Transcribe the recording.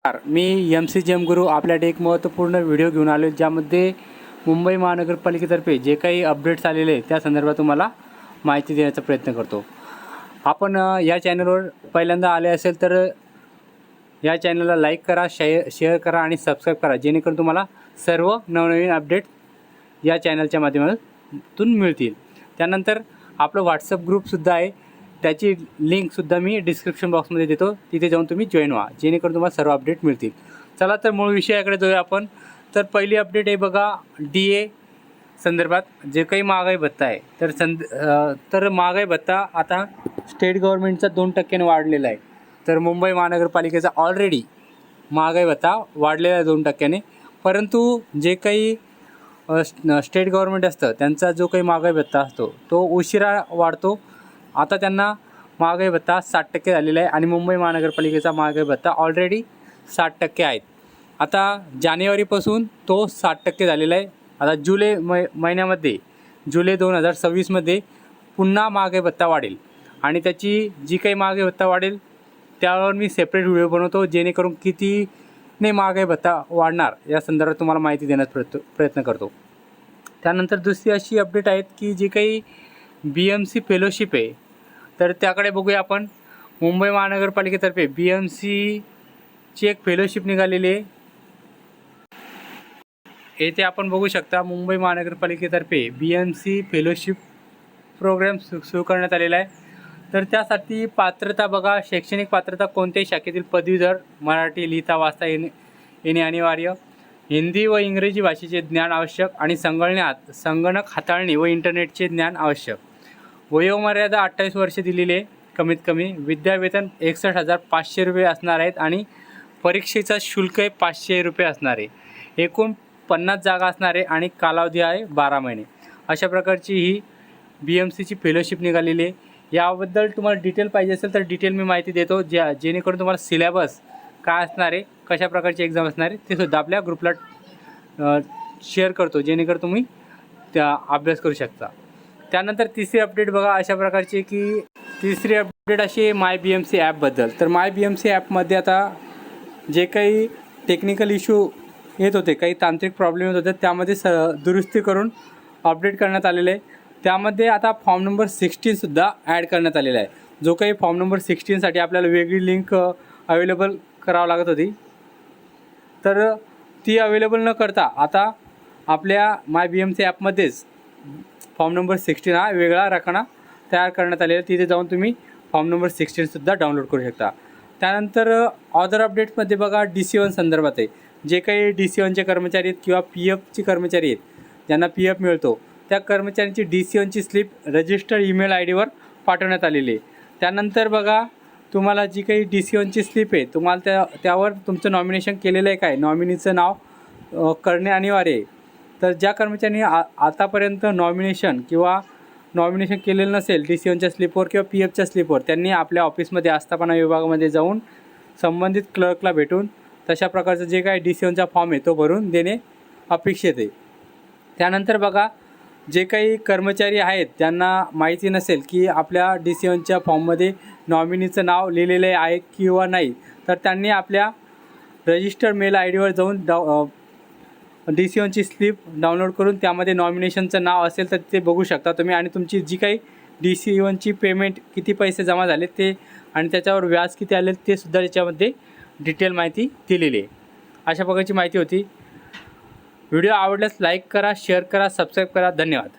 मी MCGM गुरु आपल्यासाठी एक महत्त्वपूर्ण व्हिडिओ घेऊन आलो ज्यामध्ये मुंबई महानगरपालिकेतर्फे जे काही अपडेट्स आलेले आहेत त्या संदर्भात तुम्हाला माहिती देण्याचा प्रयत्न करतो। आपण या चॅनलवर पहिल्यांदा आले असेल तर या चॅनलला लाईक करा, शेअर करा आणि सबस्क्राईब करा जेणेकरून तुम्हाला सर्व नवनवीन अपडेट या चॅनलच्या माध्यमातून मिळतील। त्यानंतर आपलं व्हॉट्सअप ग्रुपसुद्धा आहे, त्याची लिंकसुद्धा मी डिस्क्रिप्शन बॉक्समध्ये देतो, तिथे जाऊन तुम्ही जॉईन व्हा जेणेकरून तुम्हाला सर्व अपडेट मिळतील। चला तर मूळ विषयाकडे जाऊया आपण। तर पहिली अपडेट आहे बघा, DA संदर्भात जे काही महागाई भत्ता आहे तर महागाई भत्ता आता स्टेट गव्हर्नमेंटचा 2% वाढलेला आहे। तर मुंबई महानगरपालिकेचा ऑलरेडी महागाई भत्ता वाढलेला आहे 2%, परंतु जे काही स्टेट गव्हर्नमेंट असतं त्यांचा जो काही महागाई भत्ता असतो तो उशिरा वाढतो। आता त्यांना महागाई भत्ता 60% झालेला आहे आणि मुंबई महानगरपालिकेचा महागाई भत्ता ऑलरेडी 60% आहेत। आता जानेवारीपासून तो 60% झालेला आहे। आता जुलै महिन्यामध्ये जुलै 2026मध्ये पुन्हा महागाई भत्ता वाढेल आणि त्याची जी काही महागाई भत्ता वाढेल त्यावर मी सेपरेट व्हिडिओ बनवतो जेणेकरून कितीने महागाई भत्ता वाढणार या संदर्भात तुम्हाला माहिती देण्याचा प्रयत्न करतो। त्यानंतर दुसरी अशी अपडेट आहेत की जी काही BMC फेलोशिप आहे तर त्याकडे बघूया आपण। मुंबई महानगरपालिकेतर्फे BMCची एक फेलोशिप निघालेली आहे, येथे आपण बघू शकता मुंबई महानगरपालिकेतर्फे BMC फेलोशिप प्रोग्राम सुरू करण्यात आलेला आहे। तर त्यासाठी पात्रता बघा, शैक्षणिक पात्रता कोणत्याही शाखेतील पदवीधर, मराठी लिहिता वाचता येणे अनिवार्य, हिंदी व इंग्रजी भाषेचे ज्ञान आवश्यक आणि संगणक हाताळणी व इंटरनेटचे ज्ञान आवश्यक। वयोमर्यादा 28 वर्षे दिलेली आहे कमीत कमी। विद्यावेतन 61,500 रुपये असणार आहेत आणि परीक्षेचा शुल्क 500 रुपये असणार आहे। एकूण 50 जागा असणार आहे आणि कालावधी आहे 12 महिने। अशा प्रकारची ही BMCची फेलोशिप निघालेली आहे। याबद्दल तुम्हाला डिटेल पाहिजे असेल तर डिटेल मी माहिती देतो, जेणेकरून तुम्हाला सिलेबस काय असणार आहे, कशा प्रकारची एक्झाम असणार आहे ते सुद्धा आपल्या ग्रुपला शेअर करतो जेणेकरून तुम्ही त्या अभ्यास करू शकता। त्यानंतर तिसरी अपडेट बघा अशा प्रकारची की तिसरी अपडेट अशी आहे MyBMC ॲपबद्दल। तर MyBMC ॲपमध्ये आता जे काही टेक्निकल इश्यू येत होते, काही तांत्रिक प्रॉब्लेम येत होते, त्यामध्ये दुरुस्ती करून अपडेट करण्यात आलेले आहे। त्यामध्ये आता फॉर्म नंबर 16सुद्धा ॲड करण्यात आलेला आहे। जो काही फॉर्म नंबर 16साठी आपल्याला वेगळी लिंक अवेलेबल करावं लागत होती, तर ती अवेलेबल न करता आता आपल्या MyBMC ॲपमध्येच फॉर्म नंबर 16 हा वेगळा रकाना तयार करण्यात आलेला आहे। तिथे जाऊन तुम्ही फॉर्म नंबर 16सुद्धा डाउनलोड करू शकता। त्यानंतर अदर अपडेट्समध्ये बघा DC1 संदर्भात आहे। जे काही DC1चे कर्मचारी आहेत किंवा PFचे कर्मचारी आहेत ज्यांना PF मिळतो त्या कर्मचाऱ्यांची DC1ची स्लिप रजिस्टर्ड ईमेल IDवर पाठवण्यात आलेली आहे। त्यानंतर बघा तुम्हाला जी काही DC1ची स्लिप आहे तुम्हाला त्यावर तुमचं नॉमिनेशन केलेलं आहे काय, नॉमिनीचं नाव करणे अनिवार्य आहे। तर ज्या कर्मचाऱ्यांनी आतापर्यंत नॉमिनेशन केलेलं नसेल DC1च्या स्लिपवर किंवा PFच्या स्लिपवर, त्यांनी आपल्या ऑफिसमध्ये आस्थापना विभागामध्ये जाऊन संबंधित क्लर्कला भेटून तशा प्रकारचं जे काही DC1चा फॉर्म आहे तो भरून देणे अपेक्षित आहे। त्यानंतर बघा जे काही कर्मचारी आहेत त्यांना माहिती नसेल की आपल्या DC1च्या फॉर्ममध्ये नॉमिनीचं नाव लिहिलेलं आहे किंवा नाही, तर त्यांनी आपल्या रजिस्टर्ड मेल IDवर जाऊन DC1ची स्लिप डाउनलोड करून त्यामध्ये नॉमिनेशनचं नाव असेल तर ते बघू शकता तुम्ही आणि तुमची जी काही DC1ची पेमेंट किती पैसे जमा झाले ते आणि त्याच्यावर व्याज किती आले ते सुद्धा त्याच्यामध्ये डिटेल माहिती दिलेली आहे। अशा प्रकारची माहिती होती। व्हिडिओ आवडल्यास लाईक करा, शेअर करा, सबस्क्राईब करा। धन्यवाद।